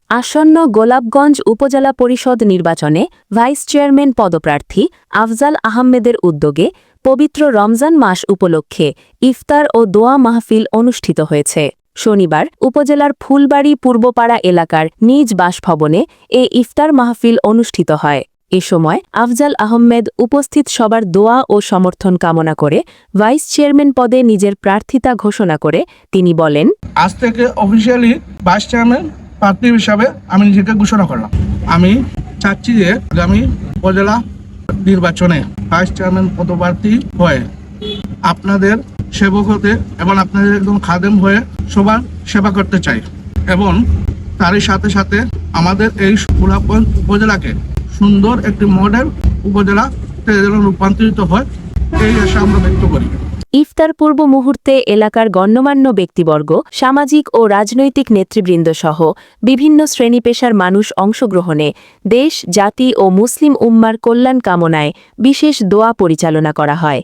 আসন্ন গোলাপগঞ্জ উপজেলা পরিষদ নির্বাচনে ভাইস চেয়ারম্যান পদপ্রার্থী আফজাল আহমেদের উদ্যোগে পবিত্র রমজান মাস উপলক্ষে ইফতার ও দোয়া মাহফিল অনুষ্ঠিত হয়েছে। শনিবার উপজেলার ফুলবাড়ী পূর্বপাড়া এলাকার নিজ বাসভবনে এ ইফতার মাহফিল অনুষ্ঠিত হয়। এ সময় আফজাল আহমেদ উপস্থিত সবার দোয়া ও সমর্থন কামনা করে ভাইস চেয়ারম্যান পদে নিজের প্রার্থিতা ঘোষণা করে তিনি বলেন, আজ থেকে অফিসিয়ালি ভাইস চেয়ারম্যান প্রার্থী হিসাবে আমি নিজেকে ঘোষণা করলাম। আমি চাচ্ছি যে আগামী উপজেলা নির্বাচনে ভাইস চেয়ারম্যান পদপ্রার্থী হয়ে আপনাদের সেবক হতে এবং আপনাদের একদম খাদেম হয়ে সবার সেবা করতে চাই এবং তারই সাথে সাথে আমাদের এই গোলাপগঞ্জ উপজেলাকে সুন্দর একটি মডেল উপজেলাতে যেন রূপান্তরিত হয় এই আশা আমরা ব্যক্ত করি। ইফতার পূর্ব মুহূর্তে এলাকার গণ্যমান্য ব্যক্তিবর্গ, সামাজিক ও রাজনৈতিক নেতৃবৃন্দ সহ বিভিন্ন শ্রেণী পেশার মানুষ অংশগ্রহণে দেশ, জাতি ও মুসলিম উম্মার কল্যাণ কামনায় বিশেষ দোয়া পরিচালনা করা হয়।